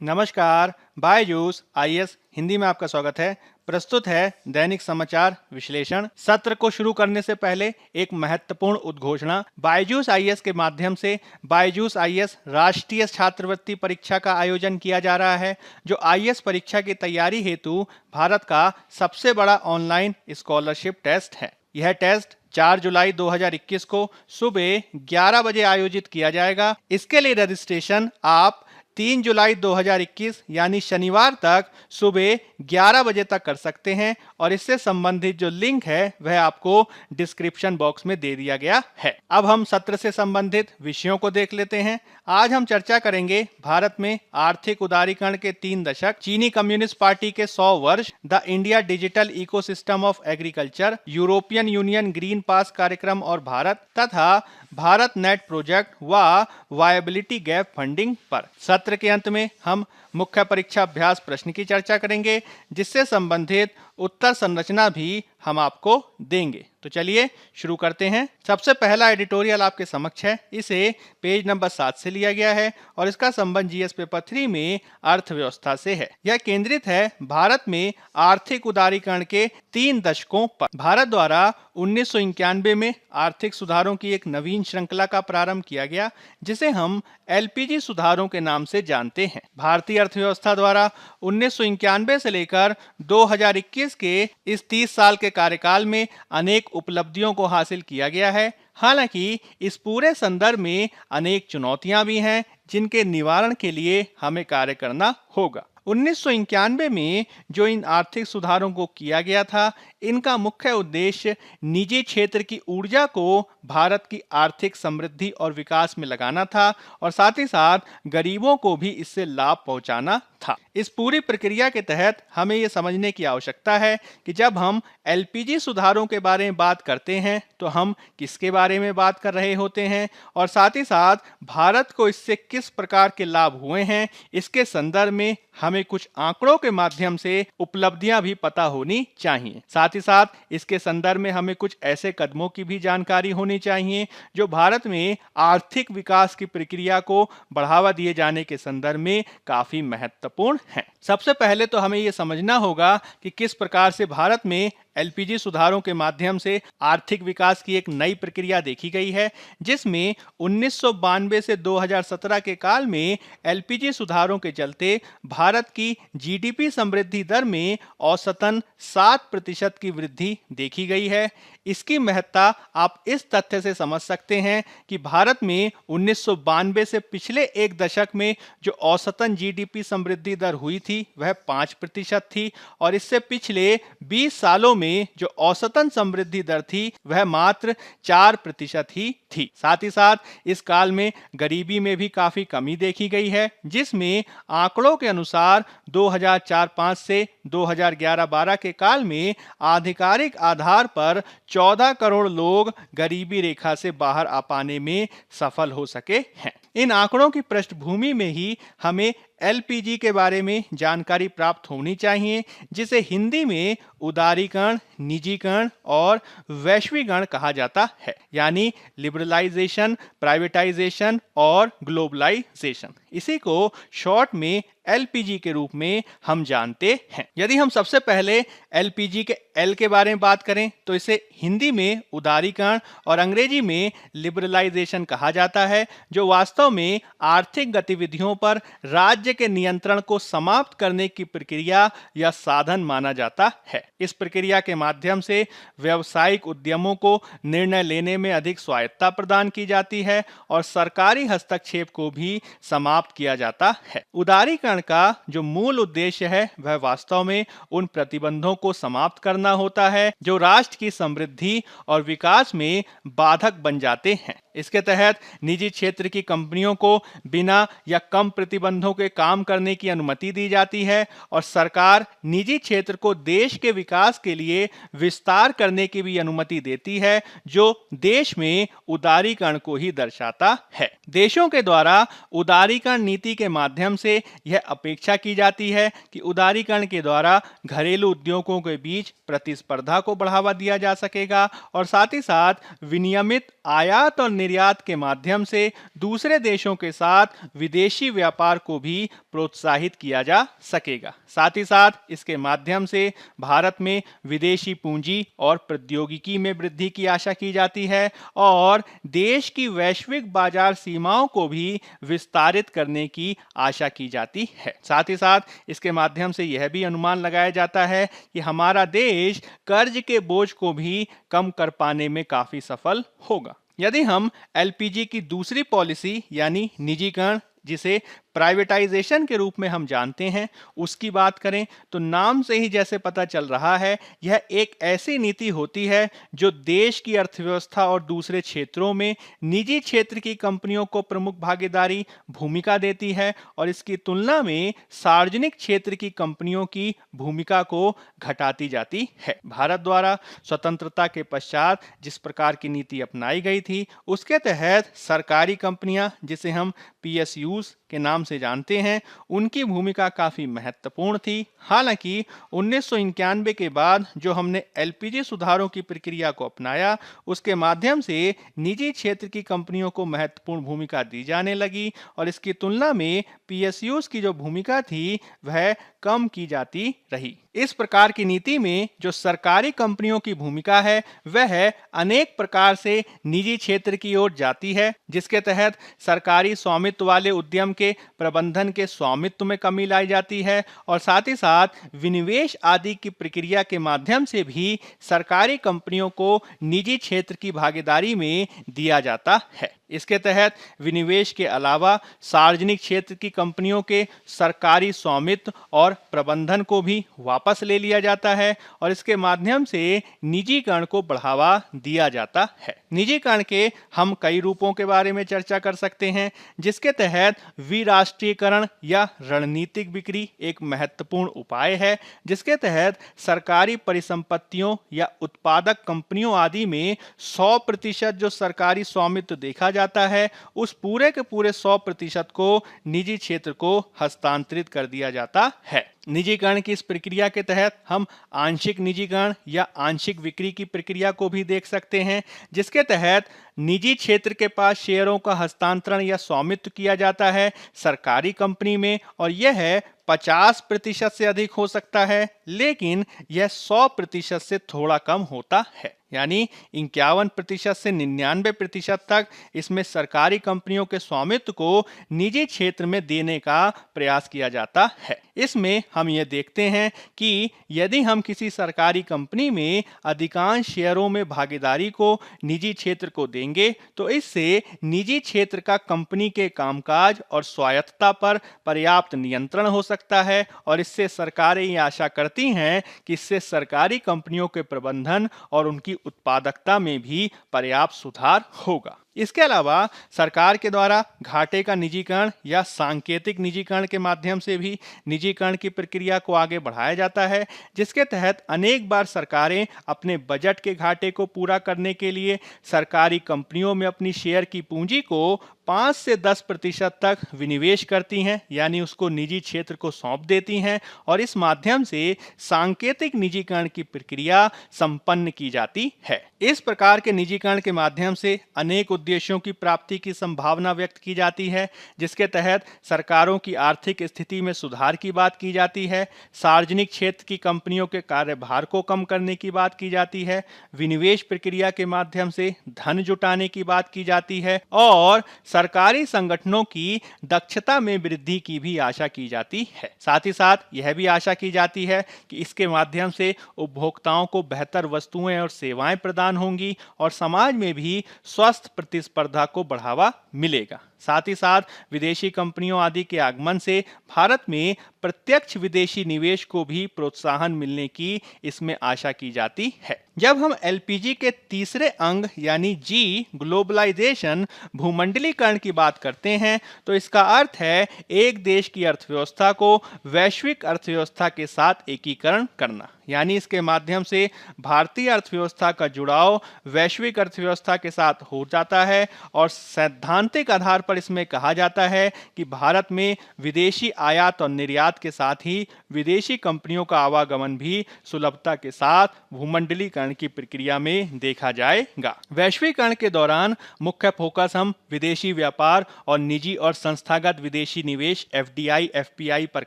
नमस्कार। बायजूस आईएएस हिंदी में आपका स्वागत है। प्रस्तुत है दैनिक समाचार विश्लेषण। सत्र को शुरू करने से पहले एक महत्वपूर्ण उद्घोषणा। बायजूस आईएएस के माध्यम से बायजूस आईएएस राष्ट्रीय छात्रवृत्ति परीक्षा का आयोजन किया जा रहा है, जो आईएएस परीक्षा की तैयारी हेतु भारत का सबसे बड़ा ऑनलाइन स्कॉलरशिप टेस्ट है। यह टेस्ट 4 जुलाई 2021 को सुबह 11 बजे आयोजित किया जाएगा। इसके लिए रजिस्ट्रेशन आप 3 जुलाई 2021 यानी शनिवार तक सुबह 11 बजे तक कर सकते हैं और इससे संबंधित जो लिंक है वह आपको डिस्क्रिप्शन बॉक्स में दे दिया गया है। अब हम सत्र से संबंधित विषयों को देख लेते हैं। आज हम चर्चा करेंगे भारत में आर्थिक उदारीकरण के 3 दशक, चीनी कम्युनिस्ट पार्टी के 100 वर्ष, the India digital ecosystem of agriculture, European Union green pass कार्यक्रम और भारत, तथा भारत नेट प्रोजेक्ट व वायबिलिटी गैप फंडिंग पर। सत्र के अंत में हम मुख्य परीक्षा अभ्यास प्रश्न की चर्चा करेंगे, जिससे संबंधित उत्तर संरचना भी हम आपको देंगे। तो चलिए शुरू करते हैं। सबसे पहला एडिटोरियल आपके समक्ष है। इसे पेज नंबर 7 से लिया गया है और इसका संबंध जीएस पेपर 3 में अर्थव्यवस्था से है। यह केंद्रित है भारत में आर्थिक उदारीकरण के 3 दशकों पर। भारत द्वारा 1991 में आर्थिक सुधारों की एक नवीन श्रृंखला का प्रारंभ किया गया, जिसे हम एलपीजी सुधारों के नाम से जानते हैं। भारतीय अर्थव्यवस्था द्वारा 1991 से लेकर 2021 के इस 30 साल के कार्यकाल में अनेक उपलब्धियों को हासिल किया गया है। हालांकि इस पूरे संदर्भ में अनेक चुनौतियां भी हैं, जिनके निवारण के लिए हमें कार्य करना होगा। 1991 में जो इन आर्थिक सुधारों को किया गया था, इनका मुख्य उद्देश्य निजी क्षेत्र की ऊर्जा को भारत की आर्थिक समृद्धि और विकास में लगाना था और साथ ही साथ गरीबों को भी इससे लाभ पहुंचाना था। इस पूरी प्रक्रिया के तहत हमें यह समझने की आवश्यकता है कि जब हम एलपीजी सुधारों के बारे में बात करते हैं तो हम किसके बारे में बात कर रहे होते हैं और साथ ही साथ भारत को इससे किस प्रकार के लाभ हुए हैं, इसके संदर्भ में हमें कुछ आंकड़ों के माध्यम से उपलब्धियां भी पता होनी चाहिए। साथ ही साथ इसके संदर्भ में हमें कुछ ऐसे कदमों की भी जानकारी होनी चाहिए जो भारत में आर्थिक विकास की प्रक्रिया को बढ़ावा दिए जाने के संदर्भ में काफी महत्वपूर्ण है। सबसे पहले तो हमें यह समझना होगा कि किस प्रकार से भारत में एलपीजी सुधारों के माध्यम से आर्थिक विकास की एक नई प्रक्रिया देखी गई है, जिसमें 1992 से 2017 के काल में एलपीजी सुधारों के चलते भारत की जीडीपी समृद्धि दर में औसतन 7% की वृद्धि देखी गई है। इसकी महत्ता आप इस तथ्य से समझ सकते हैं कि भारत में 1992 से पिछले एक दशक में जो औसतन जीडीपी समृद्धि दर हुई थी वह 5% थी और इससे पिछले 20 सालों में जो औसतन समृद्धि दर थी वह मात्र 4% ही थी। साथ ही साथ इस काल में गरीबी में भी काफी कमी देखी गई है, जिसमें आंकड़ों के अनुसार 2004-05 से 2011-12 के काल में आधिकारिक आधार पर 14 करोड़ लोग गरीबी रेखा से बाहर आ पाने में सफल हो सके हैं। इन आंकड़ों की पृष्ठभूमि में ही हमें एलपीजी के बारे में जानकारी प्राप्त होनी चाहिए, जिसे हिंदी में उदारीकरण, निजीकरण और वैश्वीकरण कहा जाता है, यानी लिबरलाइजेशन, प्राइवेटाइजेशन और ग्लोबलाइजेशन। इसी को शॉर्ट में एलपीजी के रूप में हम जानते हैं। यदि हम सबसे पहले एलपीजी के एल के बारे में बात करें तो इसे हिंदी में उदारीकरण और अंग्रेजी में लिबरलाइजेशन कहा जाता है, जो वास्तव में आर्थिक गतिविधियों पर राज्य के नियंत्रण को समाप्त करने की प्रक्रिया या साधन माना जाता है। इस प्रक्रिया के माध्यम से व्यावसायिक उद्यमों को निर्णय लेने में अधिक स्वायत्तता प्रदान की जाती है और सरकारी हस्तक्षेप को भी समाप्त किया जाता है। उदारीकरण का जो मूल उद्देश्य है वह वास्तव में उन प्रतिबंधों को समाप्त करना होता है जो राष्ट्र की समृद्धि और विकास में बाधक बन जाते हैं। इसके तहत निजी क्षेत्र की कंपनियों को बिना या कम प्रतिबंधों के काम करने की अनुमति दी जाती है और सरकार निजी क्षेत्र को देश के विकास के लिए विस्तार करने की भी अनुमति देती है, जो देश में उदारीकरण को ही दर्शाता है। देशों के द्वारा उदारीकरण नीति के माध्यम से यह यह अपेक्षा की जाती है कि उदारीकरण के द्वारा घरेलू उद्योगों के बीच प्रतिस्पर्धा को बढ़ावा दिया जा सकेगा और साथ ही साथ विनियमित आयात और निर्यात के माध्यम से दूसरे देशों के साथ विदेशी व्यापार को भी प्रोत्साहित किया जा सकेगा। साथ ही साथ इसके माध्यम से भारत में विदेशी पूंजी और प्रौद्योगिकी में वृद्धि की आशा की जाती है और देश की वैश्विक बाजार सीमाओं को भी विस्तारित करने की आशा की जाती है। साथ ही साथ इसके माध्यम से यह भी अनुमान लगाया जाता है कि हमारा देश कर्ज के बोझ को भी कम कर पाने में काफी सफल होगा। यदि हम एलपीजी की दूसरी पॉलिसी यानी निजीकरण, जिसे प्राइवेटाइजेशन के रूप में हम जानते हैं, उसकी बात करें तो नाम से ही जैसे पता चल रहा है, यह एक ऐसी नीति होती है जो देश की अर्थव्यवस्था और दूसरे क्षेत्रों में निजी क्षेत्र की कंपनियों को प्रमुख भागीदारी भूमिका देती है और इसकी तुलना में सार्वजनिक क्षेत्र की कंपनियों की भूमिका को घटाती जाती है। भारत द्वारा स्वतंत्रता के पश्चात जिस प्रकार की नीति अपनाई गई थी, उसके तहत सरकारी कंपनियां, जिसे हम पीएसयूज के नाम से जानते हैं, उनकी भूमिका काफी महत्वपूर्ण थी। हालांकि 1991 के बाद जो हमने एलपीजी सुधारों की प्रक्रिया को अपनाया, उसके माध्यम से निजी क्षेत्र की कंपनियों को महत्वपूर्ण भूमिका दी जाने लगी और इसकी तुलना में पीएसयूज की जो भूमिका थी वह कम की जाती रही। इस प्रकार की नीति में जो सरकारी कंपनियों की भूमिका है वह अनेक प्रकार से निजी क्षेत्र की ओर जाती है, जिसके तहत सरकारी स्वामित्व वाले उद्यम के प्रबंधन के स्वामित्व में कमी लाई जाती है और साथ ही साथ विनिवेश आदि की प्रक्रिया के माध्यम से भी सरकारी कंपनियों को निजी क्षेत्र की भागीदारी में दिया जाता है। इसके तहत विनिवेश के अलावा सार्वजनिक क्षेत्र की कंपनियों के सरकारी स्वामित्व और प्रबंधन को भी वापस ले लिया जाता है और इसके माध्यम से निजीकरण को बढ़ावा दिया जाता है। निजीकरण के हम कई रूपों के बारे में चर्चा कर सकते हैं, जिसके तहत विराष्ट्रीयकरण या रणनीतिक बिक्री एक महत्वपूर्ण उपाय है, जिसके तहत सरकारी परिसंपत्तियों या उत्पादक कंपनियों आदि में 100% जो सरकारी स्वामित्व देखा जाता है, उस पूरे के पूरे 100% को निजी क्षेत्र को हस्तांतरित कर दिया जाता है। निजीकरण की इस प्रक्रिया के तहत हम आंशिक निजीकरण या आंशिक बिक्री की प्रक्रिया को भी देख सकते हैं, जिसके तहत निजी क्षेत्र के पास शेयरों का हस्तांतरण या स्वामित्व किया जाता है सरकारी कंपनी में और यह 50% से अधिक हो सकता है, लेकिन यह 100% से थोड़ा कम होता है। यानी 51% से 99% तक इसमें सरकारी कंपनियों के स्वामित्व को निजी क्षेत्र में देने का प्रयास किया जाता है। इसमें हम ये देखते हैं कि यदि हम किसी सरकारी कंपनी में अधिकांश शेयरों में भागीदारी को निजी क्षेत्र को देंगे, तो इससे निजी क्षेत्र का कंपनी के कामकाज और स्वायत्तता पर पर्याप्त नियंत्रण हो सकता है और इससे सरकारें ये आशा करती हैं कि इससे सरकारी कंपनियों के प्रबंधन और उनकी उत्पादकता में भी पर्याप्त सुधार होगा। इसके अलावा सरकार के द्वारा घाटे का निजीकरण या सांकेतिक निजीकरण के माध्यम से भी निजीकरण की प्रक्रिया को आगे बढ़ाया जाता है, जिसके तहत अनेक बार सरकारें अपने बजट के घाटे को पूरा करने के लिए सरकारी कंपनियों में अपनी शेयर की पूंजी को 5 से 10% तक विनिवेश करती हैं, यानी उसको निजी क्षेत्र को सौंप देती हैं और इस माध्यम से सांकेतिक निजीकरण की प्रक्रिया संपन्न की जाती है। इस प्रकार के निजीकरण के माध्यम से अनेक उद्देश्यों की प्राप्ति की संभावना व्यक्त की जाती है, जिसके तहत सरकारों की आर्थिक स्थिति में सुधार की बात की जाती है, सार्वजनिक क्षेत्र की कंपनियों के कार्यभार को कम करने की बात की जाती है, विनिवेश प्रक्रिया के माध्यम से धन जुटाने की बात की जाती है और सरकारी संगठनों की दक्षता में वृद्धि की भी आशा की जाती है। साथ ही साथ यह भी आशा की जाती है कि इसके माध्यम से उपभोक्ताओं को बेहतर वस्तुएं और सेवाएं प्रदान होंगी और समाज में भी स्वस्थ प्रतिस्पर्धा को बढ़ावा मिलेगा। साथ ही साथ विदेशी कंपनियों आदि के आगमन से भारत में प्रत्यक्ष विदेशी निवेश को भी प्रोत्साहन मिलने की इसमें आशा की जाती है। जब हम एलपीजी के तीसरे अंग यानी जी ग्लोबलाइजेशन भूमंडलीकरण की बात करते हैं, तो इसका अर्थ है एक देश की अर्थव्यवस्था को वैश्विक अर्थव्यवस्था के साथ एकीकरण करना। यानी इसके माध्यम से भारतीय अर्थव्यवस्था का जुड़ाव वैश्विक अर्थव्यवस्था के साथ हो जाता है और सैद्धांतिक आधार पर इसमें कहा जाता है कि भारत में विदेशी आयात और निर्यात के साथ ही विदेशी कंपनियों का आवागमन भी सुलभता के साथ भूमंडलीकरण की प्रक्रिया में देखा जाएगा। वैश्वीकरण के दौरान मुख्य फोकस हम विदेशी व्यापार और निजी और संस्थागत विदेशी निवेश FDI FPI पर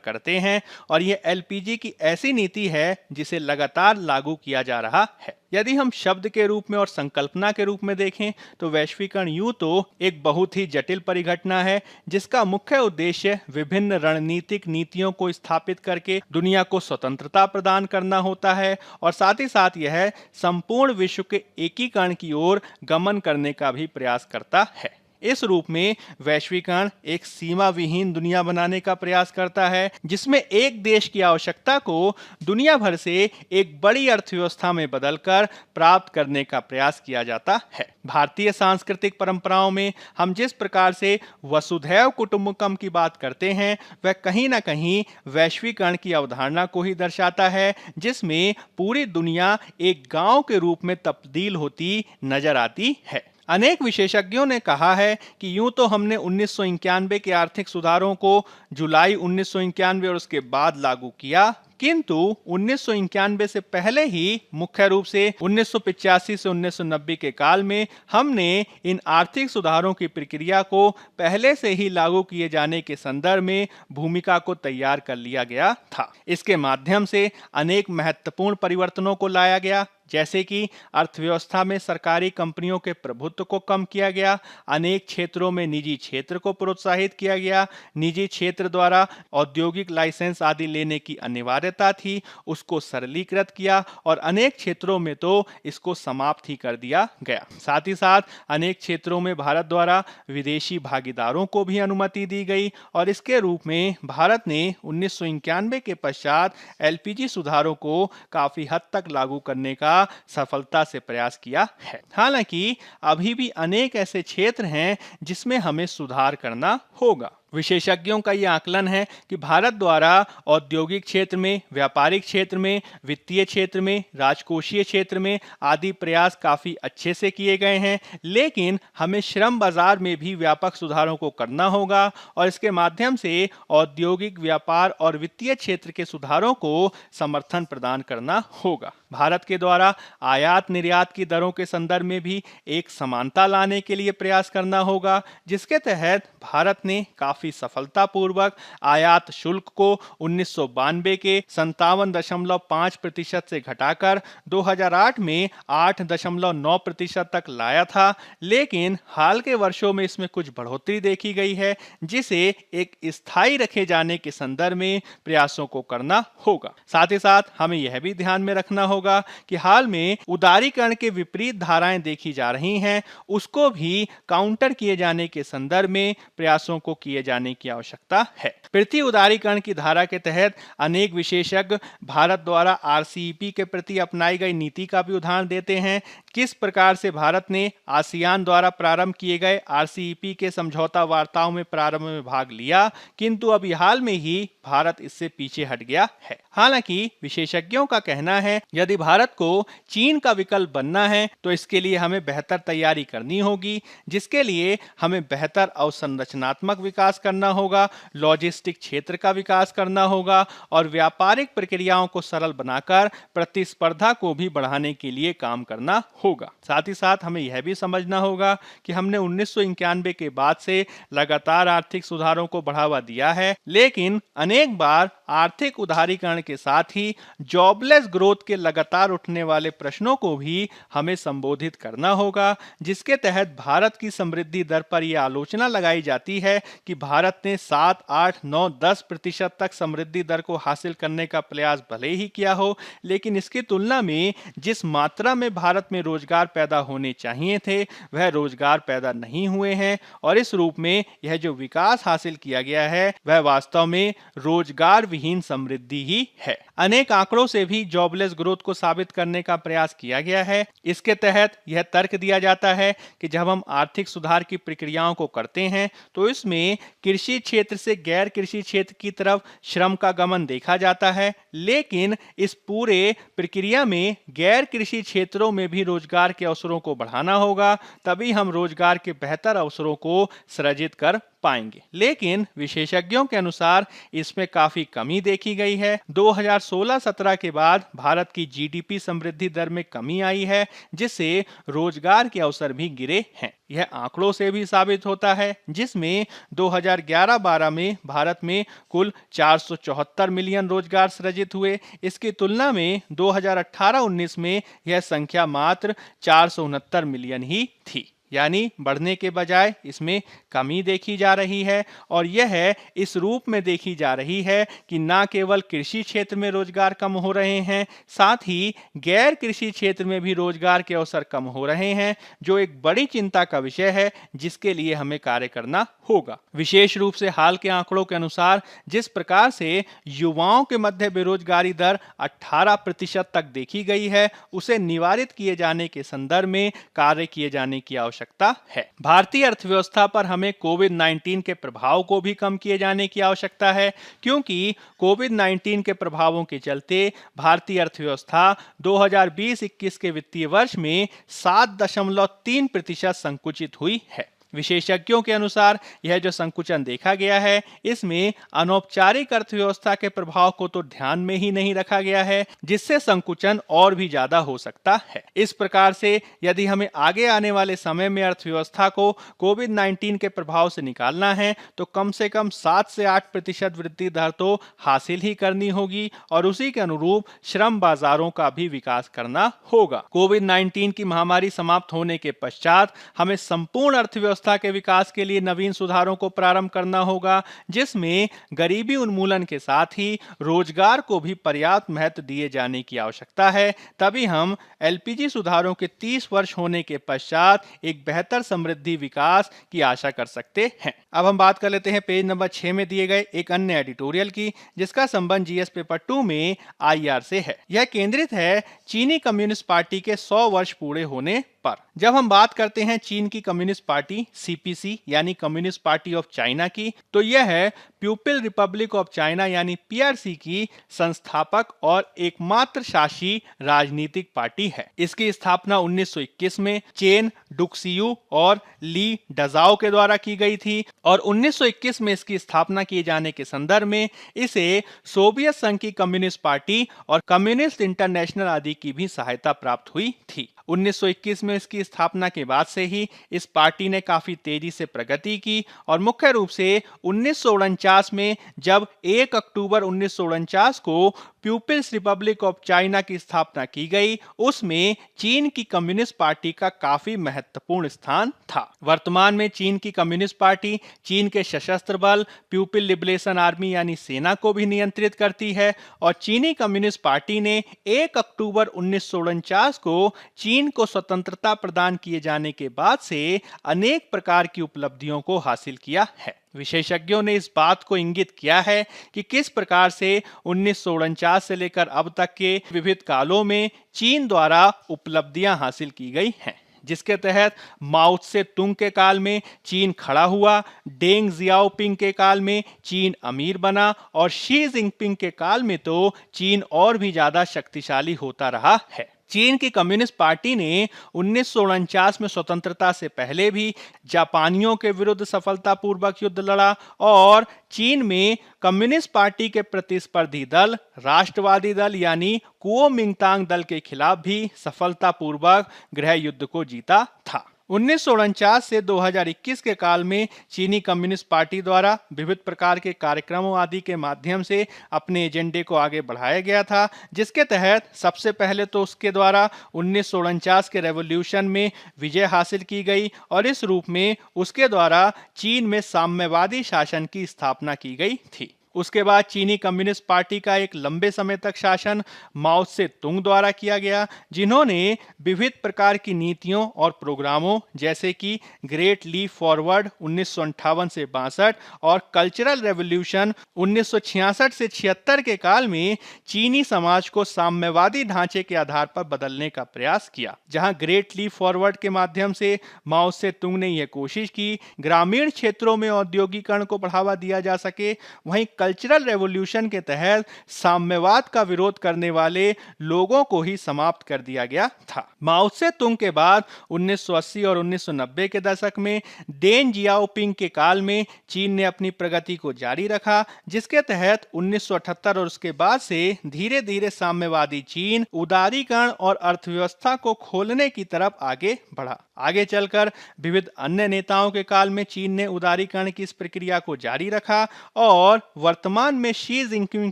करते हैं और यह LPG की ऐसी नीति है जिसे लगातार लागू किया जा रहा है। यदि हम शब्द के रूप में और संकल्पना के रूप में देखें तो वैश्वीकरण यूं तो एक बहुत ही जटिल परिघटना है जिसका मुख्य उद्देश्य विभिन्न रणनीतिक नीतियों को स्थापित करके दुनिया को स्वतंत्रता प्रदान करना होता है और साथ ही साथ यह संपूर्ण विश्व के एकीकरण की ओर गमन करने का भी प्रयास करता है। इस रूप में वैश्वीकरण एक सीमा विहीन दुनिया बनाने का प्रयास करता है जिसमें एक देश की आवश्यकता को दुनिया भर से एक बड़ी अर्थव्यवस्था में बदलकर प्राप्त करने का प्रयास किया जाता है। भारतीय सांस्कृतिक परंपराओं में हम जिस प्रकार से वसुधैव कुटुंबकम की बात करते हैं वह कहीं ना कहीं वैश्वीकरण की अवधारणा को ही दर्शाता है जिसमें पूरी दुनिया एक गांव के रूप में तब्दील होती नजर आती है। अनेक विशेषज्ञों ने कहा है कि यूं तो हमने 1991 के आर्थिक सुधारों को जुलाई 1991 और उसके बाद लागू किया, किंतु 1991 से पहले ही मुख्य रूप से 1985 से 1990 के काल में हमने इन आर्थिक सुधारों की प्रक्रिया को पहले से ही लागू किए जाने के संदर्भ में भूमिका को तैयार कर लिया गया था। इसके माध्यम से अनेक महत्वपूर्ण परिवर्तनों को लाया गया, जैसे कि अर्थव्यवस्था में सरकारी कंपनियों के प्रभुत्व को कम किया गया, अनेक क्षेत्रों में निजी क्षेत्र को प्रोत्साहित किया गया, निजी क्षेत्र द्वारा औद्योगिक लाइसेंस आदि लेने की अनिवार्यता थी उसको सरलीकृत किया और अनेक क्षेत्रों में तो इसको समाप्त ही कर दिया गया। साथ ही साथ अनेक क्षेत्रों में भारत द्वारा विदेशी भागीदारों को भी अनुमति दी गई और इसके रूप में भारत ने 1991 के पश्चात LPG सुधारों को काफी हद तक लागू करने का सफलता से प्रयास किया है। हालांकि अभी भी अनेक ऐसे क्षेत्र हैं जिसमें हमें सुधार करना होगा। विशेषज्ञों का यह आकलन है कि भारत द्वारा औद्योगिक क्षेत्र में, व्यापारिक क्षेत्र में, वित्तीय क्षेत्र में, राजकोषीय क्षेत्र में आदि प्रयास काफी अच्छे से किए गए हैं, लेकिन हमें श्रम बाजार में भी व्यापक सुधारों को करना होगा और इसके माध्यम से औद्योगिक, व्यापार और वित्तीय क्षेत्र के सुधारों को समर्थन प्रदान करना होगा। भारत के द्वारा आयात निर्यात की दरों के संदर्भ में भी एक समानता लाने के लिए प्रयास करना होगा, जिसके तहत भारत ने काफी सफलतापूर्वक आयात शुल्क को 1992 के 57.5% से घटाकर 2008 में 8.9% तक लाया था, लेकिन हाल के वर्षों में इसमें कुछ बढ़ोतरी देखी गई है जिसे एक स्थायी रखे जाने के संदर्भ में प्रयासों को करना होगा। साथ ही साथ हमें यह भी ध्यान में रखना होगा कि हाल में उदारीकरण के विपरीत धाराएं देखी जा रही हैं, उसको भी काउंटर किए जाने के संदर्भ में प्रयासों को किए जाने की आवश्यकता है। प्रति उदारीकरण की धारा के तहत अनेक विशेषज्ञ भारत द्वारा RCEP के प्रति अपनाई गई नीति का भी उदाहरण देते हैं। किस प्रकार से भारत ने आसियान द्वारा प्रारंभ किए गए RCEP के समझौता वार्ताओं में प्रारंभ में भाग लिया, किंतु अभी हाल में ही भारत इससे पीछे हट गया है। हालांकि विशेषज्ञों का कहना है यदि भारत को चीन का विकल्प बनना है तो इसके लिए हमें बेहतर तैयारी करनी होगी, जिसके लिए हमें बेहतर अवसंरचनात्मक विकास करना होगा, लॉजिस्टिक क्षेत्र का विकास करना होगा और व्यापारिक प्रक्रियाओं को सरल बनाकर प्रतिस्पर्धा को भी बढ़ाने के लिए काम करना होगा। साथ ही साथ हमें यह भी समझना होगा कि हमने 1991 के बाद से लगातार आर्थिक सुधारों को बढ़ावा दिया है, लेकिन अनेक बार आर्थिक उदारीकरण के साथ ही जॉबलेस ग्रोथ के लगातार उठने वाले प्रश्नों को भी हमें संबोधित करना होगा, जिसके तहत भारत की समृद्धि दर पर यह आलोचना लगाई जाती है कि भारत ने 7, 8, 9, 10% तक समृद्धि दर को हासिल करने का प्रयास भले ही किया हो, लेकिन इसकी तुलना में जिस मात्रा में भारत में रोजगार पैदा होने चाहिए थे वह रोजगार पैदा नहीं हुए हैं और इस रूप में यह जो विकास हासिल किया गया है वह वास्तव में रोजगार विहीन समृद्धि ही है। अनेक आंकड़ों से भी जॉबलेस ग्रोथ को साबित करने का प्रयास किया गया है। इसके तहत यह तर्क दिया जाता है कि जब हम आर्थिक सुधार की प्रक्रियाओं को करते हैं तो इसमें कृषि क्षेत्र से गैर कृषि क्षेत्र की तरफ श्रम का गमन देखा जाता है, लेकिन इस पूरे प्रक्रिया में गैर कृषि क्षेत्रों में भी रोजगार के अवसरों को बढ़ाना होगा, तभी हम रोजगार के बेहतर अवसरों को सृजित कर पाएंगे। लेकिन विशेषज्ञों के अनुसार इसमें काफी कमी देखी गई है। 2016-17 के बाद भारत की जीडीपी समृद्धि दर में कमी आई है, जिससे रोजगार के अवसर भी गिरे हैं। यह आंकड़ों से भी साबित होता है, जिसमें 2011-12 में भारत में कुल 474 मिलियन रोजगार सृजित हुए। इसकी तुलना में 2018-19 में यह संख्या मात्र 469 मिलियन ही थी, यानी बढ़ने के बजाय इसमें कमी देखी जा रही है। और यह इस रूप में देखी जा रही है कि न केवल कृषि क्षेत्र में रोजगार कम हो रहे हैं, साथ ही गैर कृषि क्षेत्र में भी रोजगार के अवसर कम हो रहे हैं, जो एक बड़ी चिंता का विषय है, जिसके लिए हमें कार्य करना होगा। विशेष रूप से हाल के आंकड़ों के अनुसार जिस प्रकार से युवाओं के मध्य बेरोजगारी दर 18% तक देखी गई है, उसे निवारित किए जाने के संदर्भ में कार्य किए जाने की आवश्यकता है। भारतीय अर्थव्यवस्था पर हमें कोविड-19 के प्रभाव को भी कम किए जाने की आवश्यकता है, क्योंकि कोविड-19 के प्रभावों के चलते भारतीय अर्थव्यवस्था 2020-21 के वित्तीय वर्ष में 7.3% संकुचित हुई है। विशेषज्ञों के अनुसार यह जो संकुचन देखा गया है, इसमें अनौपचारिक अर्थव्यवस्था के प्रभाव को तो ध्यान में ही नहीं रखा गया है, जिससे संकुचन और भी ज्यादा हो सकता है। इस प्रकार से यदि हमें आगे आने वाले समय में अर्थव्यवस्था को कोविड-19 के प्रभाव से निकालना है, तो कम से कम 7 से 8% वृद्धि दर तो हासिल ही करनी होगी और उसी के अनुरूप श्रम बाजारों का भी विकास करना होगा। कोविड-19 की महामारी समाप्त होने के पश्चात हमें संपूर्ण अर्थव्यवस्था के विकास के लिए नवीन सुधारों को प्रारंभ करना होगा, जिसमें गरीबी उन्मूलन के साथ ही रोजगार को भी पर्याप्त महत्व दिए जाने की आवश्यकता है। तभी हम एलपीजी सुधारों के 30 वर्ष होने के पश्चात एक बेहतर समृद्धि विकास की आशा कर सकते हैं। अब हम बात कर लेते हैं पेज नंबर 6 में दिए गए एक अन्य एडिटोरियल की, जिसका संबंध जीएस पेपर 2 में आईआर से है। यह केंद्रित है चीनी कम्युनिस्ट पार्टी के 100 वर्ष पूरे होने पर। जब हम बात करते हैं चीन की कम्युनिस्ट पार्टी सीपीसी यानी कम्युनिस्ट पार्टी ऑफ चाइना की, तो यह है पीपल रिपब्लिक ऑफ चाइना यानी पीआरसी की संस्थापक और एकमात्र शासी राजनीतिक पार्टी है। इसकी स्थापना 1921 में चेन डुक्सियू और ली डजाओ के द्वारा की गई थी और 1921 में इसकी स्थापना किए जाने के संदर्भ में इसे सोवियत संघ की कम्युनिस्ट पार्टी और कम्युनिस्ट इंटरनेशनल आदि की भी सहायता प्राप्त हुई थी। 1921 में इसकी स्थापना के बाद से ही इस पार्टी ने काफी तेजी से प्रगति की और मुख्य रूप से 1949 में जब 1 अक्टूबर 1949 को पीपल्स रिपब्लिक ऑफ चाइना की स्थापना की गई, उसमें चीन की कम्युनिस्ट पार्टी का काफी महत्वपूर्ण स्थान था। वर्तमान में चीन की कम्युनिस्ट पार्टी चीन के सशस्त्र बल पीपल लिबरेशन आर्मी यानी सेना को भी नियंत्रित करती है और चीनी कम्युनिस्ट पार्टी ने 1 अक्टूबर 1949 को चीन को स्वतंत्रता प्रदान किए जाने के बाद से अनेक प्रकार की उपलब्धियों को हासिल किया है। विशेषज्ञों ने इस बात को इंगित किया है कि किस प्रकार से 1949 से लेकर अब तक के विविध कालों में चीन द्वारा उपलब्धियां हासिल की गई हैं, जिसके तहत माओ त्से तुंग के काल में चीन खड़ा हुआ, डेंग जियाओपिंग के काल में चीन अमीर बना और शी जिनपिंग के काल में तो चीन और भी ज्यादा शक्तिशाली होता रहा है। चीन की कम्युनिस्ट पार्टी ने 1949 में स्वतंत्रता से पहले भी जापानियों के विरुद्ध सफलतापूर्वक युद्ध लड़ा और चीन में कम्युनिस्ट पार्टी के प्रतिस्पर्धी दल राष्ट्रवादी दल यानी कुओमिंतांग दल के खिलाफ भी सफलतापूर्वक गृह युद्ध को जीता था। 1949 से 2021 के काल में चीनी कम्युनिस्ट पार्टी द्वारा विविध प्रकार के कार्यक्रमों आदि के माध्यम से अपने एजेंडे को आगे बढ़ाया गया था, जिसके तहत सबसे पहले तो उसके द्वारा 1949 के रेवोल्यूशन में विजय हासिल की गई और इस रूप में उसके द्वारा चीन में साम्यवादी शासन की स्थापना की गई थी। उसके बाद चीनी कम्युनिस्ट पार्टी का एक लंबे समय तक शासन माओ से तुंग द्वारा किया गया, जिन्होंने विविध प्रकार की नीतियों और प्रोग्रामों जैसे कि ग्रेट लीप फॉरवर्ड 1958 से 62 और कल्चरल रेवोल्यूशन 1966 से 76 के काल में चीनी समाज को साम्यवादी ढांचे के आधार पर बदलने का प्रयास किया। जहां ग्रेट लीप फॉरवर्ड के माध्यम से माओ से तुंग ने यह कोशिश की ग्रामीण क्षेत्रों में औद्योगिकरण को बढ़ावा दिया जा सके, वहीं कल्चरल रेवोल्यूशन के तहत साम्यवाद का विरोध करने वाले लोगों को ही समाप्त कर दिया गया था। माओ से तुंग के बाद 1980 और 1990 के दशक में डेन जियाओपिंग के काल में चीन ने अपनी प्रगति को जारी रखा, जिसके तहत 1978 और उसके बाद से धीरे धीरे साम्यवादी चीन उदारीकरण और अर्थव्यवस्था को खोलने की तरफ आगे बढ़ा। आगे चलकर विविध अन्य नेताओं के काल में चीन ने उदारीकरण की इस प्रक्रिया को जारी रखा और वर्तमान में शी जिनपिंग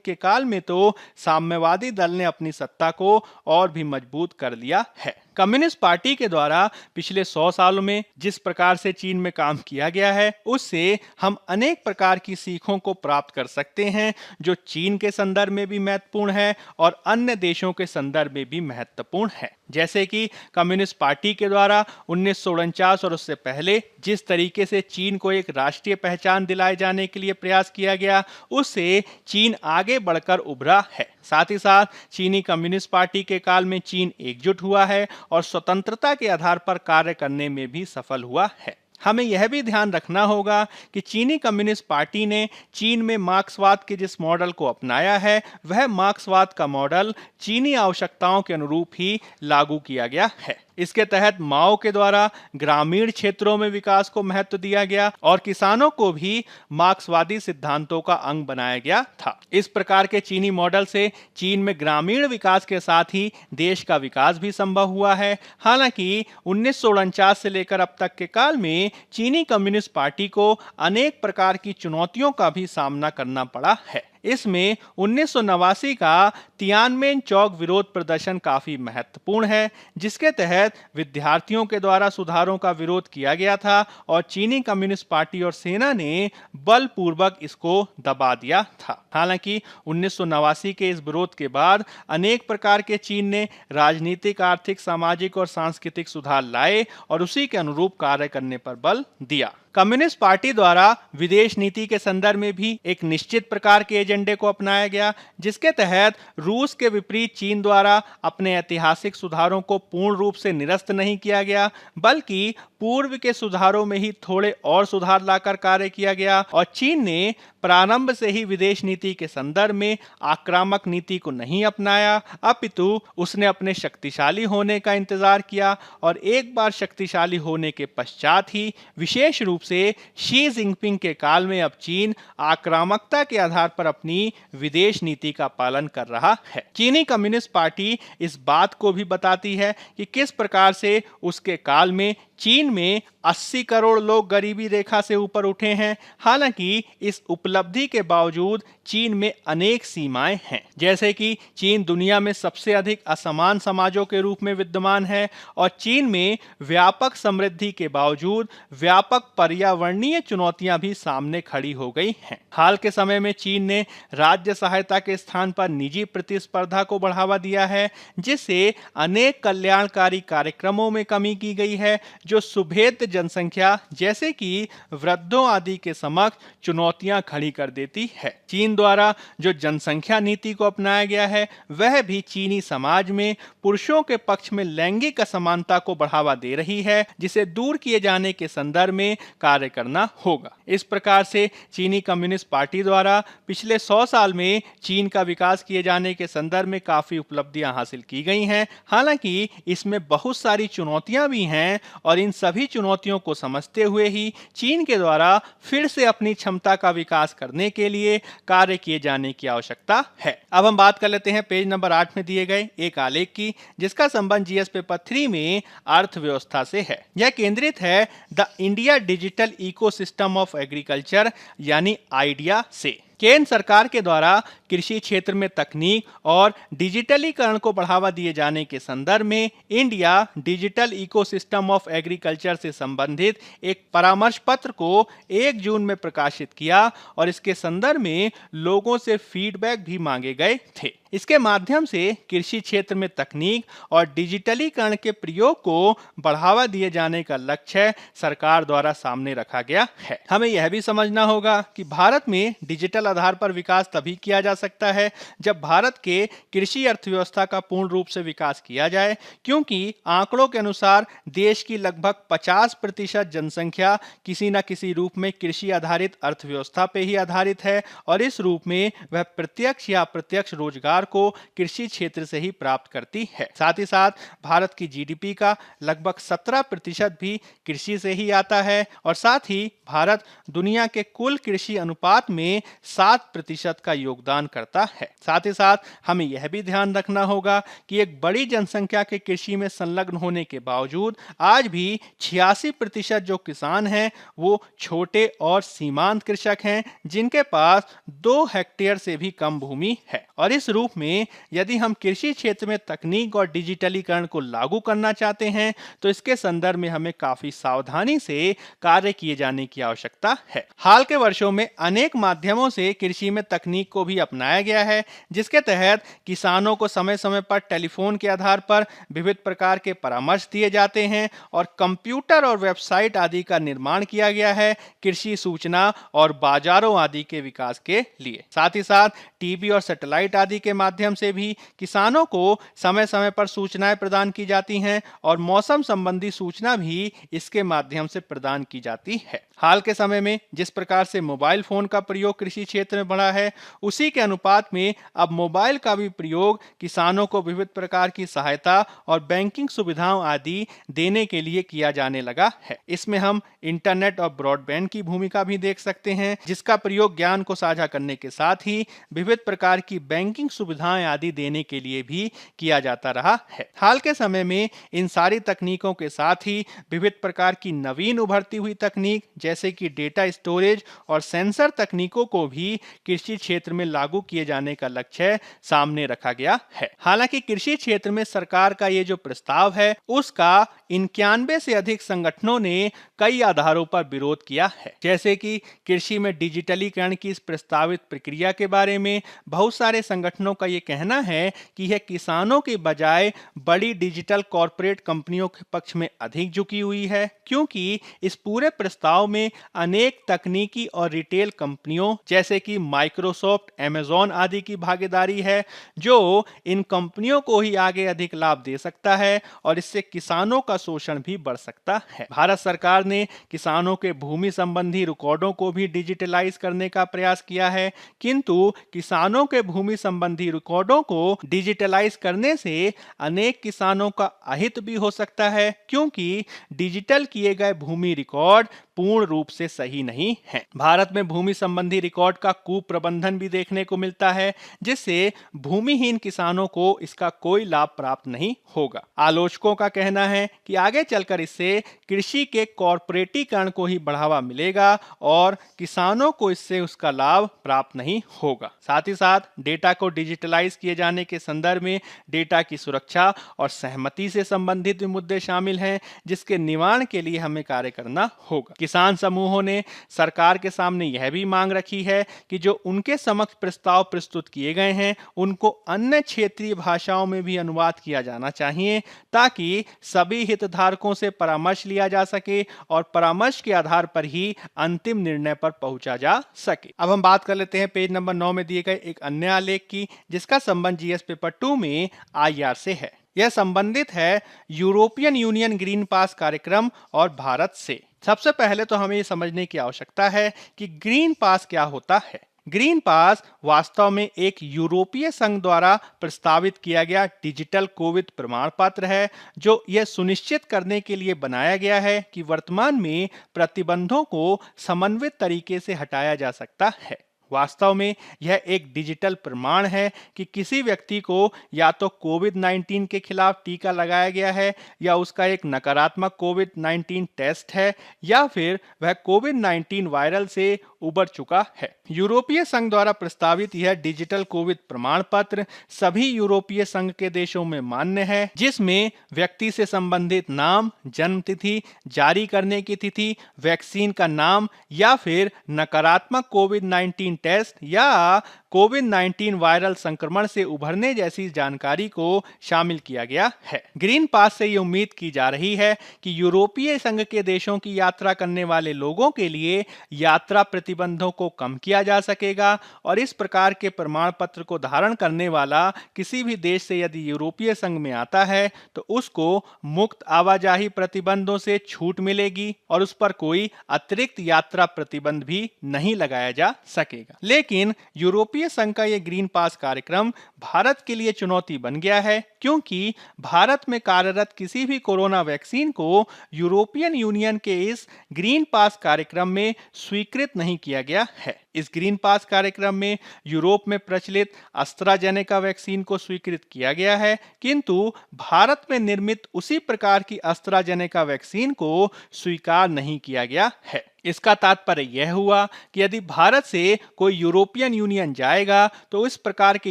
के काल में तो साम्यवादी दल ने अपनी सत्ता को और भी मजबूत कर लिया है। कम्युनिस्ट पार्टी के द्वारा पिछले 100 सालों में जिस प्रकार से चीन में काम किया गया है, उससे हम अनेक प्रकार की सीखों को प्राप्त कर सकते हैं, जो चीन के संदर्भ में भी महत्वपूर्ण है और अन्य देशों के संदर्भ में भी महत्वपूर्ण है। जैसे कि कम्युनिस्ट पार्टी के द्वारा 1949 और उससे पहले जिस तरीके से चीन को एक राष्ट्रीय पहचान दिलाए जाने के लिए प्रयास किया गया, उससे चीन आगे बढ़कर उभरा है। साथ ही साथ चीनी कम्युनिस्ट पार्टी के काल में चीन एकजुट हुआ है और स्वतंत्रता के आधार पर कार्य करने में भी सफल हुआ है। हमें यह भी ध्यान रखना होगा कि चीनी कम्युनिस्ट पार्टी ने चीन में मार्क्सवाद के जिस मॉडल को अपनाया है, वह मार्क्सवाद का मॉडल चीनी आवश्यकताओं के अनुरूप ही लागू किया गया है। इसके तहत माओ के द्वारा ग्रामीण क्षेत्रों में विकास को महत्व दिया गया और किसानों को भी मार्क्सवादी सिद्धांतों का अंग बनाया गया था। इस प्रकार के चीनी मॉडल से चीन में ग्रामीण विकास के साथ ही देश का विकास भी संभव हुआ है। हालांकि 1949 से लेकर अब तक के काल में चीनी कम्युनिस्ट पार्टी को अनेक प्रकार की चुनौतियों का भी सामना करना पड़ा है। इसमें 1989 का तियानमेन चौक विरोध प्रदर्शन काफी महत्वपूर्ण है, जिसके तहत विद्यार्थियों के द्वारा सुधारों का विरोध किया गया था और चीनी कम्युनिस्ट पार्टी और सेना ने बलपूर्वक इसको दबा दिया था। हालांकि 1989 के इस विरोध के बाद अनेक प्रकार के चीन ने राजनीतिक, आर्थिक, सामाजिक और सांस्कृतिक सुधार लाए और उसी के अनुरूप कार्य करने पर बल दिया। कम्युनिस्ट पार्टी द्वारा विदेश नीति के संदर्भ में भी एक निश्चित प्रकार के एजेंडे को अपनाया गया, जिसके तहत रूस के विपरीत चीन द्वारा अपने ऐतिहासिक सुधारों को पूर्ण रूप से निरस्त नहीं किया गया, बल्कि पूर्व के सुधारों में ही थोड़े और सुधार लाकर कार्य किया गया और चीन ने प्रारंभ से ही विदेश नीति के संदर्भ में आक्रामक नीति को नहीं अपनाया, अपितु उसने अपने शक्तिशाली होने का इंतजार किया और एक बार शक्तिशाली होने के पश्चात ही विशेष रूप से शी जिनपिंग के काल में अब चीन आक्रामकता के आधार पर अपनी विदेश नीति का पालन कर रहा है। चीनी कम्युनिस्ट पार्टी इस बात को भी बताती है कि किस प्रकार से उसके काल में चीन में 80 करोड़ लोग गरीबी रेखा से ऊपर उठे हैं। हालांकि इस उपलब्धि के बावजूद चीन में अनेक सीमाएं हैं, जैसे कि चीन दुनिया में सबसे अधिक असमान समाजों के रूप में विद्यमान है और चीन में व्यापक समृद्धि के बावजूद व्यापक पर्यावरणीय चुनौतियां भी सामने खड़ी हो गई हैं। हाल के समय में चीन ने राज्य सहायता के स्थान पर निजी प्रतिस्पर्धा को बढ़ावा दिया है, जिससे अनेक कल्याणकारी कार्यक्रमों में कमी की गई है, जो सुभेद्य जनसंख्या जैसे कि वृद्धों आदि के समक्ष चुनौतियां खड़ी कर देती है। चीन द्वारा जो जनसंख्या नीति को अपनाया गया है, वह भी चीनी समाज में पुरुषों के पक्ष में लैंगिक असमानता को बढ़ावा दे रही है, जिसे दूर किए जाने के संदर्भ में कार्य करना होगा। इस प्रकार से चीनी कम्युनिस्ट पार्टी द्वारा पिछले 100 साल में चीन का विकास किए जाने के संदर्भ में काफी उपलब्धियां हासिल की गई हैं। हालांकि इसमें बहुत सारी चुनौतियां भी हैं और इन सभी चुनौतियों को समझते हुए ही चीन के द्वारा फिर से अपनी क्षमता का विकास करने के लिए कार्य किए जाने की आवश्यकता है। अब हम बात कर लेते हैं पेज नंबर 8 में दिए गए एक आलेख की, जिसका संबंध जीएस पेपर 3 में अर्थव्यवस्था से है। यह केंद्रित है the India digital ecosystem of agriculture यानी आइडिया से। केंद्र सरकार के द्वारा कृषि क्षेत्र में तकनीक और डिजिटलीकरण को बढ़ावा दिए जाने के संदर्भ में India digital ecosystem of agriculture से संबंधित एक परामर्श पत्र को 1 जून में प्रकाशित किया और इसके संदर्भ में लोगों से फीडबैक भी मांगे गए थे। इसके माध्यम से कृषि क्षेत्र में तकनीक और डिजिटलीकरण के प्रयोग को बढ़ावा दिए जाने का लक्ष्य सरकार द्वारा सामने रखा गया है। हमें यह भी समझना होगा कि भारत में डिजिटल आधार पर विकास तभी किया जा सकता है जब भारत के कृषि अर्थव्यवस्था का पूर्ण रूप से विकास किया जाए, क्योंकि आंकड़ों के अनुसार देश की लगभग 50% जनसंख्या किसी न किसी रूप में कृषि आधारित अर्थव्यवस्था पे ही आधारित है और इस रूप में वह प्रत्यक्ष या अप्रत्यक्ष रोजगार को कृषि क्षेत्र से ही प्राप्त करती है। साथ ही साथ भारत की जीडीपी का लगभग 17% भी कृषि से ही आता है और साथ ही भारत दुनिया के कुल कृषि अनुपात में 7% का योगदान करता है। साथ ही साथ हमें यह भी ध्यान रखना होगा कि एक बड़ी जनसंख्या के कृषि में संलग्न होने के बावजूद आज भी 86% जो किसान हैं वो छोटे और सीमांत कृषक हैं जिनके पास 2 हेक्टेयर से भी कम भूमि है। और इस रूप में यदि हम कृषि क्षेत्र में तकनीक और डिजिटलीकरण को लागू करना चाहते हैं तो इसके संदर्भ में हमें काफी सावधानी से कार्य किए जाने की आवश्यकता है। हाल के वर्षों में अनेक माध्यमों से कृषि में तकनीक को भी अपनाया गया है, जिसके तहत किसानों को समय समय पर टेलीफोन के आधार पर विविध प्रकार के परामर्श दिए जाते हैं और कंप्यूटर और वेबसाइट आदि का निर्माण किया गया है कृषि सूचना और बाजारों आदि के विकास के लिए। साथ ही साथ टीवी और सैटेलाइट आदि के माध्यम से भी किसानों को समय समय पर सूचनाएं प्रदान की जाती हैं और मौसम संबंधी सूचना भी इसके माध्यम से प्रदान की जाती है। हाल के समय में जिस प्रकार से मोबाइल फोन का प्रयोग कृषि क्षेत्र में बढ़ा है, उसी के अनुपात में अब मोबाइल का भी प्रयोग किसानों को विविध प्रकार की सहायता और बैंकिंग सुविधाओं आदि देने के लिए किया जाने लगा है। इसमें हम इंटरनेट और ब्रॉडबैंड की भूमिका भी देख सकते हैं, जिसका प्रयोग ज्ञान को साझा करने के साथ ही विविध प्रकार की बैंकिंग सुविधाएं आदि देने के लिए भी किया जाता रहा है। हाल के समय में इन सारी तकनीकों के साथ ही विविध प्रकार की नवीन उभरती हुई तकनीक जैसे कि डेटा स्टोरेज और सेंसर तकनीकों को भी कृषि क्षेत्र में लागू किए जाने का लक्ष्य सामने रखा गया है। हालांकि कृषि क्षेत्र में सरकार का ये जो प्रस्ताव है उसका 91 से अधिक संगठनों ने कई आधारों पर विरोध किया है। जैसे कि कृषि में डिजिटलीकरण की इस प्रस्तावित प्रक्रिया के बारे में बहुत सारे संगठनों का ये कहना है कि यह किसानों के बजाय बड़ी डिजिटल कॉरपोरेट कंपनियों के पक्ष में अधिक झुकी हुई है, क्योंकि इस पूरे प्रस्ताव में अनेक तकनीकी और रिटेल कंपनियों जैसे कि माइक्रोसॉफ्ट, अमेज़न आदि की भागीदारी है, जो इन कंपनियों को ही आगे अधिक लाभ दे सकता है और इससे किसानों का शोषण भी बढ़ सकता है। भारत सरकार ने किसानों के भूमि संबंधी रिकॉर्डों को भी डिजिटलाइज करने का प्रयास किया है, किंतु किसानों के भूमि संबंधी रिकॉर्डों को डिजिटलाइज करने से अनेक किसानों का अहित भी हो सकता है, क्योंकि डिजिटल किए गए भूमि रिकॉर्ड पूर्ण रूप से सही नहीं है। भारत में भूमि संबंधी रिकॉर्ड का कुप्रबंधन भी देखने को मिलता है, जिससे भूमिहीन किसानों को इसका कोई लाभ प्राप्त नहीं होगा। आलोचकों का कहना है कि आगे चलकर इससे कृषि के कॉर्पोरेटीकरण को ही बढ़ावा मिलेगा और किसानों को इससे उसका लाभ प्राप्त नहीं होगा। साथ ही साथ डेटा को डिजिटलाइज किए जाने के संदर्भ में डेटा की सुरक्षा और सहमति से संबंधित भी मुद्दे शामिल हैं, जिसके निवारण के लिए हमें कार्य करना होगा। किसान समूहों ने सरकार के सामने यह भी मांग रखी है कि जो उनके समक्ष प्रस्ताव प्रस्तुत किए गए हैं उनको अन्य क्षेत्रीय भाषाओं में भी अनुवाद किया जाना चाहिए, ताकि सभी हितधारकों से परामर्श लिया जा सके और परामर्श के आधार पर ही अंतिम निर्णय पर पहुंचा जा सके। अब हम बात कर लेते हैं पेज नंबर 9 में दिए गए एक अन्य आलेख की, जिसका संबंध जीएस पेपर 2 में आईआर से है। यह संबंधित है यूरोपियन यूनियन ग्रीन पास कार्यक्रम और भारत से। सबसे पहले तो हमें ये समझने की आवश्यकता है कि ग्रीन पास क्या होता है। ग्रीन पास वास्तव में एक यूरोपीय संघ द्वारा प्रस्तावित किया गया डिजिटल कोविड प्रमाण पत्र है, जो यह सुनिश्चित करने के लिए बनाया गया है कि वर्तमान में प्रतिबंधों को समन्वित तरीके से हटाया जा सकता है। वास्तव में यह एक डिजिटल प्रमाण है कि किसी व्यक्ति को या तो कोविड-19 के खिलाफ टीका लगाया गया है, या उसका एक नकारात्मक कोविड-19 टेस्ट है, या फिर वह कोविड-19 वायरल से उबर चुका है। यूरोपीय संघ द्वारा प्रस्तावित यह डिजिटल कोविड प्रमाण पत्र सभी यूरोपीय संघ के देशों में मान्य है, जिसमें व्यक्ति से संबंधित नाम, जन्म तिथि, जारी करने की तिथि, वैक्सीन का नाम या फिर नकारात्मक कोविड-19 टेस्ट या कोविड-19 वायरल संक्रमण से उभरने जैसी जानकारी को शामिल किया गया है। ग्रीन पास से ये उम्मीद की जा रही है कि यूरोपीय संघ के देशों की यात्रा करने वाले लोगों के लिए यात्रा प्रतिबंधों को कम किया जा सकेगा और इस प्रकार के प्रमाण पत्र को धारण करने वाला किसी भी देश से यदि यूरोपीय संघ में आता है तो उसको मुक्त आवाजाही प्रतिबंधों से छूट मिलेगी और उस पर कोई अतिरिक्त यात्रा प्रतिबंध भी नहीं लगाया जा सकेगा। लेकिन यूरोपीय संघ का यह ग्रीन पास कार्यक्रम भारत के लिए चुनौती बन गया है, क्योंकि भारत में कार्यरत किसी भी कोरोना वैक्सीन को यूरोपियन यूनियन के इस ग्रीन पास कार्यक्रम में स्वीकृत नहीं किया गया है। इस ग्रीन पास कार्यक्रम में यूरोप में प्रचलित एस्ट्राजेनेका वैक्सीन को स्वीकृत किया गया है, किंतु भारत में निर्मित उसी प्रकार की एस्ट्राजेनेका वैक्सीन को स्वीकार नहीं किया गया है। इसका तात्पर्य यह हुआ कि यदि भारत से कोई यूरोपियन यूनियन जाएगा तो इस प्रकार के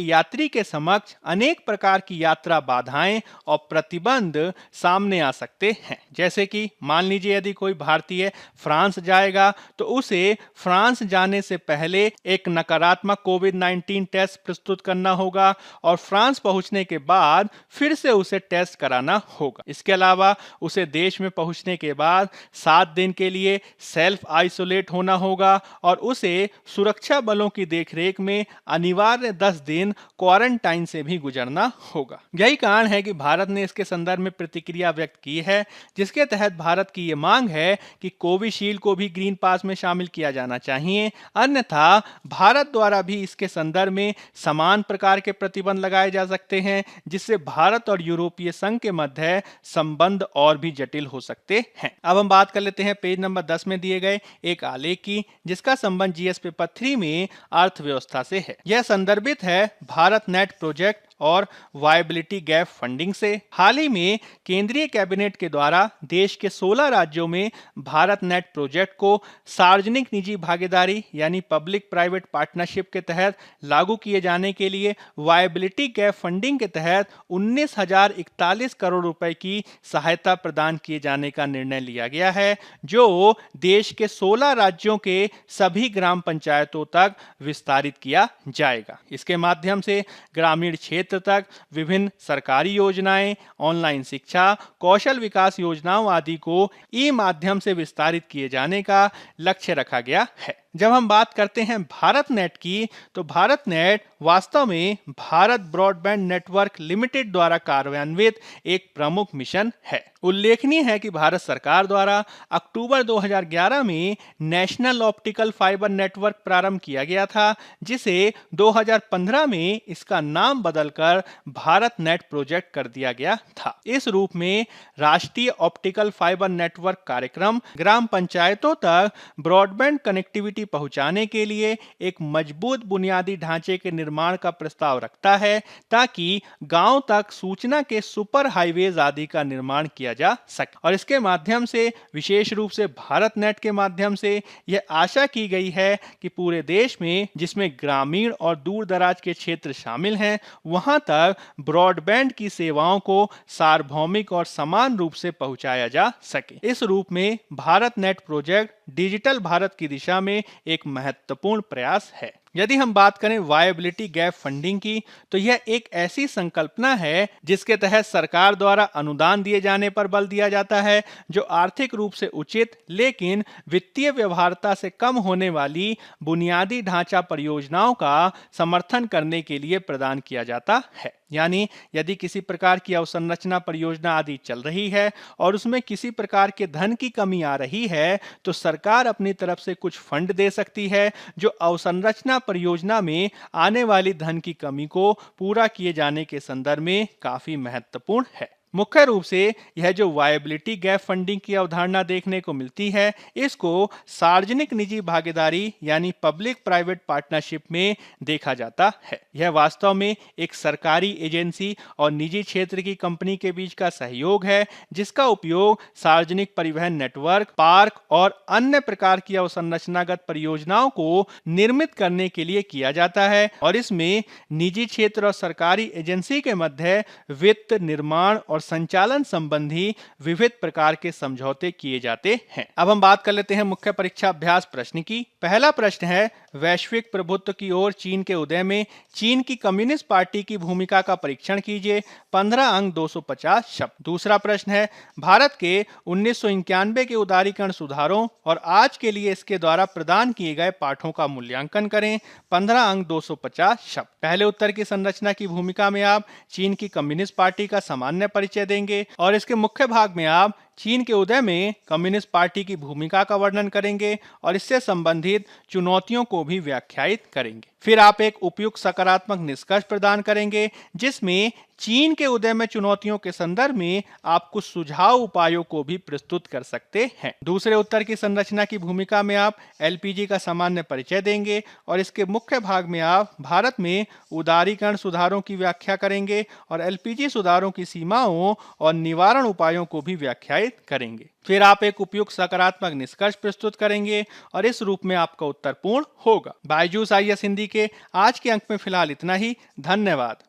यात्री के समक्ष अनेक प्रकार की यात्रा बाधाएं और प्रतिबंध सामने आ सकते हैं। जैसे कि मान लीजिए यदि कोई भारतीय फ्रांस जाएगा तो उसे फ्रांस जाने से पहले एक नकारात्मक कोविड-19 टेस्ट प्रस्तुत करना होगा और फ्रांस पहुंचने के बाद फिर से उसे टेस्ट कराना होगा। इसके अलावा उसे देश में पहुंचने के बाद 7 दिन के लिए सेल्फ आइसोलेट होना होगा और उसे सुरक्षा बलों की देखरेख में अनिवार्य 10 दिन क्वारंटाइन से भी गुजरना होगा। यही कारण है कि भारत ने इसके संदर्भ में प्रतिक्रिया व्यक्त की है, जिसके तहत भारत की यह मांग है कि कोविशील्ड को भी ग्रीन पास में शामिल किया जाना चाहिए, अन्यथा भारत द्वारा भी इसके संदर्भ में समान प्रकार के प्रतिबंध लगाए जा सकते हैं, जिससे भारत और यूरोपीय संघ के मध्य संबंध और भी जटिल हो सकते हैं। अब हम बात कर लेते हैं पेज नंबर 10 में दिए गए एक आलेख की, जिसका संबंध जीएस पेपर 3 में अर्थव्यवस्था से है। यह संदर्भित है भारत नेट प्रोजेक्ट और वायबिलिटी गैप फंडिंग से। हाल ही में केंद्रीय कैबिनेट के द्वारा देश के 16 राज्यों में भारत नेट प्रोजेक्ट को सार्वजनिक निजी भागीदारी यानी पब्लिक प्राइवेट पार्टनरशिप के तहत लागू किए जाने के लिए वायबिलिटी गैप फंडिंग के तहत 19,041 करोड़ रुपए की सहायता प्रदान किए जाने का निर्णय लिया गया है, जो देश के 16 राज्यों के सभी ग्राम पंचायतों तक विस्तारित किया जाएगा। इसके माध्यम से ग्रामीण क्षेत्र तक विभिन्न सरकारी योजनाएं, ऑनलाइन शिक्षा, कौशल विकास योजनाओं आदि को ई माध्यम से विस्तारित किए जाने का लक्ष्य रखा गया है। जब हम बात करते हैं भारत नेट की, तो भारत नेट वास्तव में भारत ब्रॉडबैंड नेटवर्क लिमिटेड द्वारा कार्यान्वित एक प्रमुख मिशन है। उल्लेखनीय है कि भारत सरकार द्वारा अक्टूबर 2011 में नेशनल ऑप्टिकल फाइबर नेटवर्क प्रारंभ किया गया था, जिसे 2015 में इसका नाम बदलकर भारत नेट प्रोजेक्ट कर दिया गया था। इस रूप में राष्ट्रीय ऑप्टिकल फाइबर नेटवर्क कार्यक्रम ग्राम पंचायतों तक ब्रॉडबैंड कनेक्टिविटी पहुंचाने के लिए एक मजबूत बुनियादी ढांचे के निर्माण का प्रस्ताव रखता है, ताकि गांव तक सूचना के सुपर हाईवेज आदि का निर्माण किया जा सके। और इसके माध्यम से विशेष रूप से भारत नेट के माध्यम से यह आशा की गई है कि पूरे देश में, जिसमें ग्रामीण और दूर दराज के क्षेत्र शामिल हैं, वहां तक ब्रॉडबैंड की सेवाओं को सार्वभौमिक और समान रूप से पहुंचाया जा सके। इस रूप में Bharat net project digital Bharat की दिशा में एक महत्वपूर्ण प्रयास है। यदि हम बात करें वायबिलिटी गैप फंडिंग की, तो यह एक ऐसी संकल्पना है जिसके तहत सरकार द्वारा अनुदान दिए जाने पर बल दिया जाता है, जो आर्थिक रूप से उचित लेकिन वित्तीय व्यवहार्यता से कम होने वाली बुनियादी ढांचा परियोजनाओं का समर्थन करने के लिए प्रदान किया जाता है। यानी यदि किसी प्रकार की अवसंरचना परियोजना आदि चल रही है और उसमें किसी प्रकार के धन की कमी आ रही है, तो सरकार अपनी तरफ से कुछ फंड दे सकती है, जो अवसंरचना परियोजना में आने वाली धन की कमी को पूरा किए जाने के संदर्भ में काफी महत्वपूर्ण है। मुख्य रूप से यह जो वायबिलिटी गैप फंडिंग की अवधारणा देखने को मिलती है, इसको सार्वजनिक निजी भागीदारी यानी पब्लिक प्राइवेट पार्टनरशिप में देखा जाता है। यह वास्तव में एक सरकारी एजेंसी और निजी क्षेत्र की कंपनी के बीच का सहयोग है, जिसका उपयोग सार्वजनिक परिवहन नेटवर्क, पार्क और अन्य प्रकार की अवसंरचनागत परियोजनाओं को निर्मित करने के लिए किया जाता है और इसमें निजी क्षेत्र और सरकारी एजेंसी के मध्य वित्त, निर्माण और संचालन संबंधी विविध प्रकार के समझौते किए जाते हैं। अब हम बात कर लेते हैं मुख्य परीक्षा अभ्यास प्रश्न की। पहला प्रश्न है, वैश्विक प्रभुत्व की ओर चीन के उदय में चीन की कम्युनिस्ट पार्टी की भूमिका का परीक्षण कीजिए। 15 अंक 250 शब्द। दूसरा प्रश्न है, भारत के 1991 के उदारीकरण सुधारों और आज के लिए इसके द्वारा प्रदान किए गए पाठों का मूल्यांकन करें। 15 अंक 250 शब्द। पहले उत्तर की संरचना की भूमिका में आप चीन की कम्युनिस्ट पार्टी का सामान्य परिचय देंगे और इसके मुख्य भाग में आप चीन के उदय में कम्युनिस्ट पार्टी की भूमिका का वर्णन करेंगे और इससे संबंधित चुनौतियों को भी व्याख्यायित करेंगे। फिर आप एक उपयुक्त सकारात्मक निष्कर्ष प्रदान करेंगे जिसमें चीन के उदय में चुनौतियों के संदर्भ में आप कुछ सुझाव उपायों को भी प्रस्तुत कर सकते हैं। दूसरे उत्तर की संरचना की भूमिका में आप एलपीजी का सामान्य परिचय देंगे और इसके मुख्य भाग में आप भारत में उदारीकरण सुधारों की व्याख्या करेंगे और एलपीजी सुधारों की सीमाओं और निवारण उपायों को भी व्याख्यायित करेंगे। फिर आप एक उपयुक्त सकारात्मक निष्कर्ष प्रस्तुत करेंगे और इस रूप में आपका उत्तर पूर्ण होगा। बायजूस आईएएस हिंदी के आज के अंक में फिलहाल इतना ही। धन्यवाद।